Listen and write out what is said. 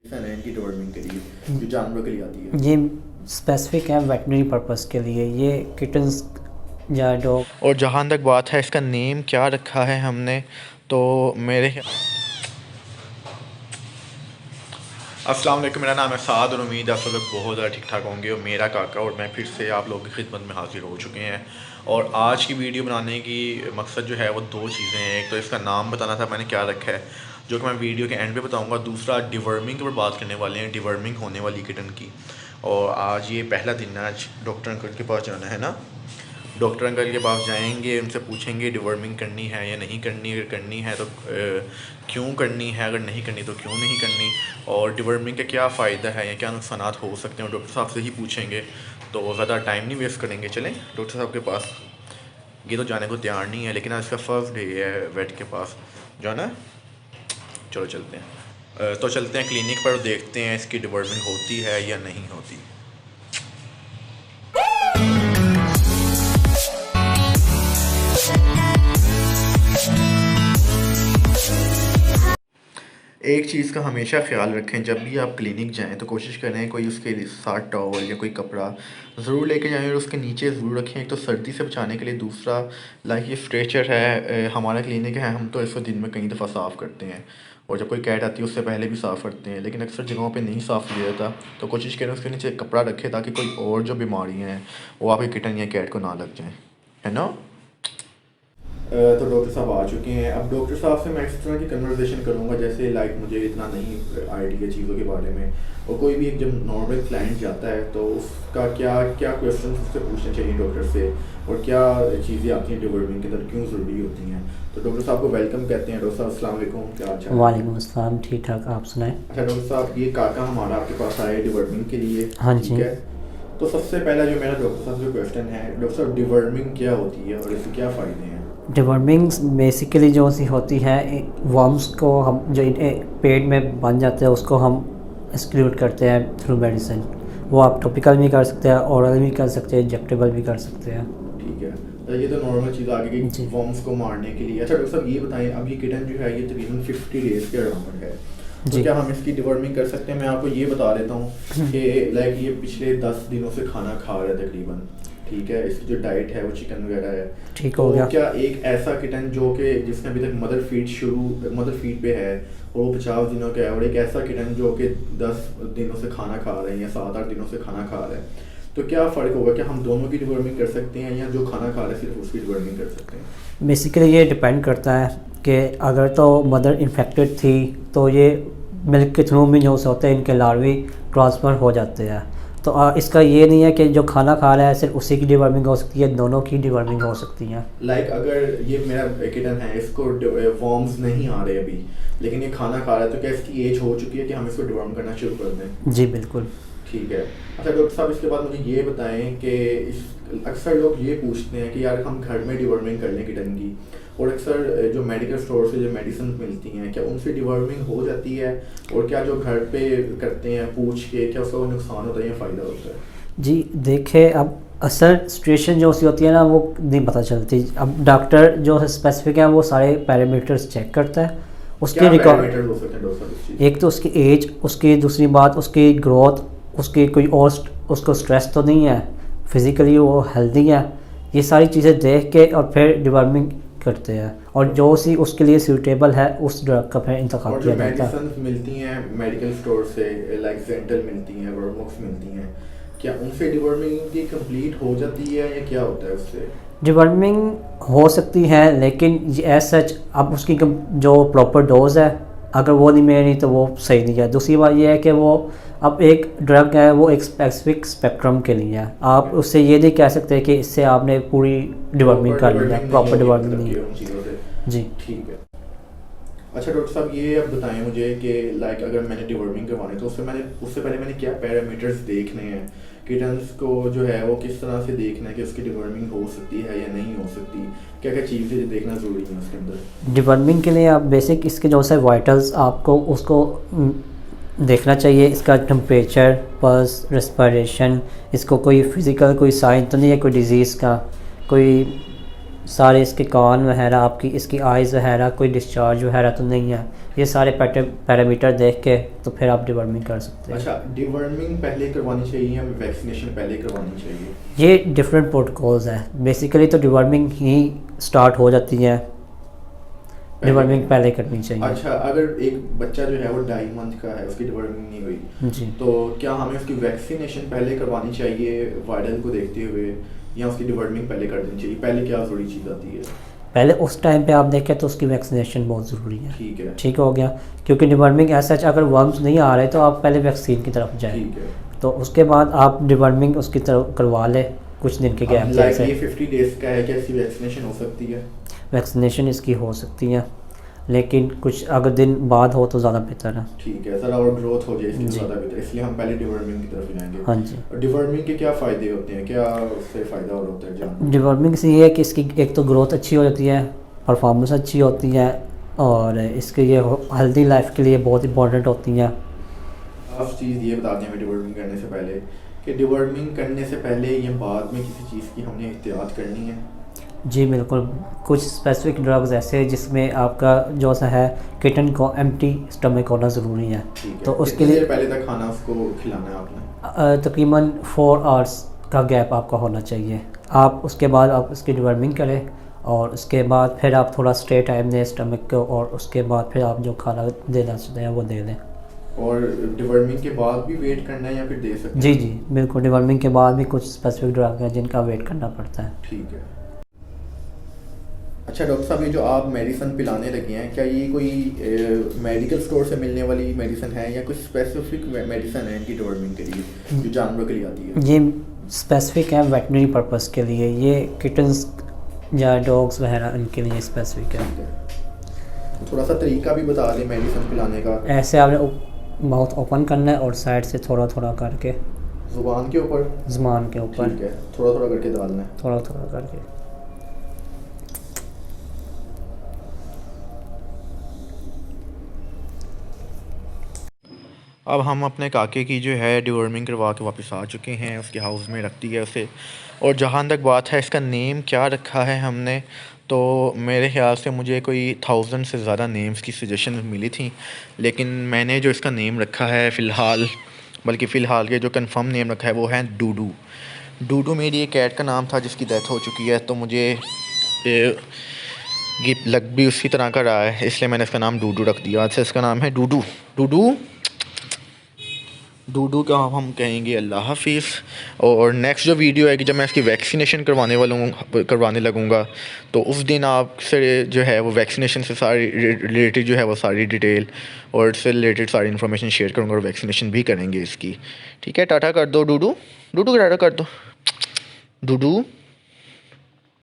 है इनकी डिवर्मिंग के लिए जो जानवरों के लिए आती है। ये स्पेसिफिक है वेटनरी पर्पस के लिए। ये किटन्स या डॉग। और जहाँ तक बात है इसका नेम क्या रखा है हमने, तो मेरे अस्सलाम वालेकुम, मेरा नाम है साद और उम्मीद है आप सब लोग बहुत ज़्यादा ठीक ठाक होंगे। और मेरा काका और मैं फिर से आप लोगों की खिदमत में हाजिर हो चुके हैं। और आज की वीडियो बनाने की मकसद जो है वो दो चीज़ें हैं। एक तो इसका नाम बताना था मैंने क्या रखा है, जो कि मैं वीडियो के एंड पे बताऊंगा। दूसरा डिवर्मिंग के ऊपर बात करने वाले हैं, डिवर्मिंग होने वाली किटन की। और आज ये पहला दिन है, आज डॉक्टर अंकल के पास जाना है ना। डॉक्टर अंकल के पास जाएंगे, उनसे पूछेंगे डिवर्मिंग करनी है या नहीं करनी, अगर करनी है तो क्यों करनी है, अगर नहीं करनी तो क्यों नहीं करनी, और डिवर्मिंग का क्या फ़ायदा है या क्या नुकसान हो सकते हैं, डॉक्टर साहब से ही पूछेंगे। तो ज़्यादा टाइम नहीं वेस्ट करेंगे, चलें डॉक्टर साहब के पास। ये तो जाने को तैयार नहीं है, लेकिन आज का फर्स्ट डे है वेट के पास जाना है। चलो चलते हैं। तो चलते हैं क्लिनिक पर, देखते हैं इसकी डिवर्मिंग होती है या नहीं होती। एक चीज़ का हमेशा ख्याल रखें, जब भी आप क्लिनिक जाएं तो कोशिश करें कोई उसके साथ टॉवल या कोई कपड़ा ज़रूर लेके जाएं और उसके नीचे ज़रूर रखें। एक तो सर्दी से बचाने के लिए, दूसरा लाइक ये स्ट्रेचर है, हमारा क्लिनिक है, हम तो इसको दिन में कई दफ़ा साफ़ करते हैं। और जब कोई कैट आती है उससे पहले भी साफ़ करते हैं, लेकिन अक्सर जगहों पे नहीं साफ़ किया जाता। तो कोशिश करें उसके नीचे कपड़ा रखें ताकि कोई और जो बीमारियाँ हैं वो आपके किटन या कैट को ना लग जाएँ, है ना। तो डॉक्टर साहब आ चुके हैं। अब डॉक्टर साहब से मैं इस तरह की कन्वर्सेशन करूंगा जैसे लाइक मुझे इतना नहीं आइडिया चीज़ों के बारे में, और कोई भी एक जब नॉर्मल क्लाइंट जाता है तो उसका क्या क्या क्वेश्चन उससे पूछने चाहिए डॉक्टर से, और क्या चीज़ें आती हैं डिवर्मिंग के अंदर, क्यों ज़रूरी होती हैं। तो डॉक्टर साहब को वेलकम कहते हैं। डॉक्टर साहब अस्सलाम वालेकुम, क्या हाल चाल? वालेकुम अस्सलाम, ठीक ठाक, आप सुनाएं। अच्छा डॉक्टर साहब, ये काका हमारा आपके पास आया डिवर्मिंग के लिए, हाँ ठीक जी। है। तो सबसे पहला जो मेरा डॉक्टर साहब से क्वेश्चन है, डॉक्टर साहब डिवर्मिंग क्या होती है और इसके क्या फ़ायदे हैं? डिवर्मिंग्स बेसिकली जो सी होती है, वर्म्स को हम जो पेट में बन जाते हैं उसको हम एक्सक्लूड करते हैं थ्रू मेडिसिन। वो आप टॉपिकल भी कर सकते हैं, ओरल भी कर सकते हैं, इंजेक्टेबल भी कर सकते हैं। ठीक है, तो ये तो नॉर्मल चीज़ आगे की वर्म्स को मारने के लिए। अच्छा डॉक्टर साहब ये बताएं, अब ये किटन जो है ये तकरीबन 50 डेज़ के अराउंड है, तो क्या हम इसकी डिवर्मिंग कर सकते हैं? मैं आपको ये बता देता हूँ कि लाइक ये पिछले 10 दिनों से खाना खा रहा है तकरीबन, ठीक है। इसकी जो डाइट है वो चिकन वगैरह है, ठीक तो हो गया। क्या एक ऐसा किटन जो कि जिसने अभी तक मदर फीड पे है और वो 50 दिनों का है, और एक ऐसा किटन जो कि 10 दिनों से खाना खा रहे हैं या 7-8 दिनों से खाना खा रहा है, तो क्या फ़र्क होगा? क्या हम दोनों की डिवर्मिंग कर सकते हैं या जो खाना खा रहे हैं सिर्फ उसकी डिवर्मिंग कर सकते हैं? बेसिकली ये डिपेंड करता है कि अगर तो मदर इन्फेक्टेड थी तो ये मिल्क के थ्रू भी जो होते हैं इनके लार्वी ट्रांसफ़र हो जाते हैं। तो इसका ये नहीं है कि जो खाना खा रहा है सिर्फ उसी की डिवर्मिंग हो सकती है, दोनों की डिवर्मिंग हो सकती है। लाइक अगर ये मेरा किटन है, इसको वर्म्स नहीं आ रहे अभी, लेकिन ये खाना खा रहा है, तो क्या इसकी एज हो चुकी है कि हम इसको डिवर्म करना शुरू कर दें? जी बिल्कुल। ठीक है। अच्छा डॉक्टर साहब, इसके बाद मुझे ये बताएं कि अक्सर लोग ये पूछते हैं कि यार हम घर में डिवर्मिंग कर लें किटन की, और अक्सर जो मेडिकल स्टोर से जो मेडिसिन मिलती हैं क्या उनसे डिवर्मिंग हो जाती है, और क्या जो घर पे करते हैं पूछ के क्या उसका नुकसान होता है या फ़ायदा होता है? जी देखिए, अब असल सिचुएशन जो सी होती है ना वो नहीं पता चलती। अब डॉक्टर जो है स्पेसिफिक है वो सारे पैरामीटर्स चेक करता है, उसके रिकॉर्ड। हो सकते हैं डॉक्टर साहब? एक तो उसकी एज, उसकी दूसरी बात उसकी ग्रोथ, उसकी कोई और उसको स्ट्रेस तो नहीं है, फिज़िकली वो हेल्दी है। ये सारी चीज़ें देख के और फिर डिवर्मिंग करते हैं, और जो सी उसके लिए सूटेबल है उस ड्रग का फिर इंतखाब किया जाता है। मेडिसिन मिलती हैं मेडिकल स्टोर से, लाइक जेंटल मिलती हैं, वर्मोक्स मिलती हैं, क्या उनसे डिवर्मिंग की कंप्लीट हो जाती है या क्या होता है उससे? डिवर्मिंग हो सकती है, लेकिन एज सच अब उसकी जो प्रॉपर डोज है अगर वो नहीं मिल रही तो वो सही नहीं है। दूसरी बात ये है कि वो अब एक ड्रग है वो एक स्पेसिफिक स्पेक्ट्रम के लिए है, आप उससे ये नहीं कह सकते कि इससे आपने पूरी डिवर्मिंग कर ली है, प्रॉपर डिवर्मिंग नहीं है। जी ठीक है। अच्छा डॉक्टर साहब, ये अब बताएं मुझे कि लाइक अगर मैंने डिवर्मिंग करवानी तो उससे पहले मैंने क्या पैरामीटर्स देखने हैं? किटन्स को जो है वो किस तरह से देखना है कि उसकी डिवर्मिंग हो सकती है या नहीं हो सकती, क्या क्या चीज़ें देखना ज़रूरी है उसके अंदर? डिवर्मिंग के लिए आप बेसिक इसके जो से वाइटल्स आपको उसको देखना चाहिए। इसका टेम्परेचर, पल्स, रेस्पिरेशन, इसको कोई फिज़िकल कोई साइन तो नहीं है कोई डिज़ीज़ का, कोई सारे इसके कान वगैरह, आपकी इसकी आइज़ वगैरह, कोई डिस्चार्ज वगैरह तो नहीं है, ये सारे पैरामीटर देख के तो फिर आप डिवर्मिंग कर सकते हैं। अच्छा, डिवर्मिंग पहले करवानी चाहिए या वैक्सीनेशन पहले करवानी चाहिए? ये डिफरेंट प्रोटोकॉल्स हैं। बेसिकली तो डिवर्मिंग ही स्टार्ट हो जाती है, डिवर्मिंग पहले करनी चाहिए। अच्छा, अगर एक बच्चा जो है वो 2.5 मंथ का है, उसकी डिवर्मिंग नहीं हुई जी, तो क्या हमें उसकी वैक्सीनेशन पहले करवानी चाहिए वायरल को देखते हुए, या उसकी डिवर्मिंग पहले कर देनी चाहिए? पहले क्या ज़रूरी चीज़ आती है? पहले उस टाइम पे आप देखें तो उसकी वैक्सीनेशन बहुत ज़रूरी है। ठीक है, ठीक हो गया, क्योंकि डिवर्मिंग ऐसा अगर वर्म्स नहीं आ रहे तो आप पहले वैक्सीन की तरफ जाएं, ठीक है। तो उसके बाद आप डिवर्मिंग उसकी तरफ करवा लें कुछ दिन के गैप लाइक से। ये 50 डेज़ का है, क्या इसकी वैक्सीनेशन हो सकती है? वैक्सीनेशन इसकी हो सकती है, लेकिन कुछ अगर दिन बाद हो तो ज़्यादा बेहतर है। ठीक है सर, और ग्रोथ हो जाए इसकी जी। ज़्यादा बेहतर, इसलिए हम पहले डिवर्मिंग की तरफ जाएंगे। हाँ जी, डिवर्मिंग के क्या फ़ायदे होते हैं, क्या उससे फ़ायदा और होता है जान? डिवर्मिंग से ये है कि इसकी एक तो ग्रोथ अच्छी हो जाती है, परफॉर्मेंस अच्छी होती है, और इसके ये हेल्दी लाइफ के लिए बहुत इंपॉर्टेंट होती हैं। आप चीज़ ये बता दें हमें डिवर्मिंग करने से पहले, कि डिवर्मिंग करने से पहले या बाद में किसी चीज़ की हमने एहतियात करनी है? जी बिल्कुल, कुछ स्पेसिफिक ड्रग्स ऐसे हैं जिसमें आपका जो सा है किटन को एम्प्टी स्टमक होना ज़रूरी है। ठीक है, तो उसके कितनी लिए देर पहले तक खाना उसको खिलाना है आपने? तकरीबन 4 आवर्स का गैप आपका होना चाहिए। आप उसके बाद आप उसकी डिवर्मिंग करें, और उसके बाद फिर आप थोड़ा स्टे टाइम दें स्टमक को, और उसके बाद फिर आप जो खाना देना चाहते हैं वो दे दें। और डिवर्मिंग के बाद भी वेट करना है या फिर दे सकते हैं? जी जी बिल्कुल, डिवर्मिंग के बाद भी कुछ स्पेसिफिक ड्रग हैं जिनका वेट करना पड़ता है। ठीक है। अच्छा डॉक्टर साहब, ये जो आप मेडिसिन पिलाने लगे हैं, क्या ये कोई मेडिकल स्टोर से मिलने वाली मेडिसिन है या कुछ स्पेसिफिक मेडिसिन है इनकी डिवर्मिंग के लिए जो जानवरों के लिए आती है? ये स्पेसिफिक है वेटनरी पर्पस के लिए, ये किटन्स या डॉग्स वगैरह इनके लिए स्पेसिफिक है। ठीक है, तो थोड़ा सा तरीका भी बता दें मेडिसिन पिलाने का। ऐसे आपने माउथ ओपन करना है और साइड से थोड़ा थोड़ा करके जुबान के ऊपर? ज़ुबान के ऊपर ठीक है, थोड़ा थोड़ा करके डालना है। थोड़ा थोड़ा करके। अब हम अपने काके की जो है डिवर्मिंग करवा के वापस आ चुके हैं, उसके हाउस में रख दिया उसे। और जहाँ तक बात है इसका नेम क्या रखा है हमने, तो मेरे ख्याल से मुझे कोई 1000 से ज़्यादा नेम्स की सजेशन मिली थी, लेकिन मैंने जो इसका नेम रखा है फ़िलहाल के जो कंफर्म नेम रखा है वो है डूडू। डूडू मेरी एक कैट का नाम था जिसकी डेथ हो चुकी है, तो मुझे ये लग भी उसी तरह का रहा है, इसलिए मैंने इसका नाम डूडू रख दिया। अच्छा, इसका नाम है डूडू। डूडू डूडू का हम कहेंगे अल्लाह हाफिज़। और नेक्स्ट जो वीडियो है कि जब मैं इसकी वैक्सीनेशन करवाने लगूंगा, तो उस दिन आपसे जो है वो वैक्सीनेशन से सारी रिलेटेड जो है वो सारी डिटेल और इससे रिलेटेड सारी इन्फॉर्मेशन शेयर करूंगा, और वैक्सीनेशन भी करेंगे इसकी। ठीक है, टाटा कर दो डूडू, डूडू टाटा कर दो, डूडू।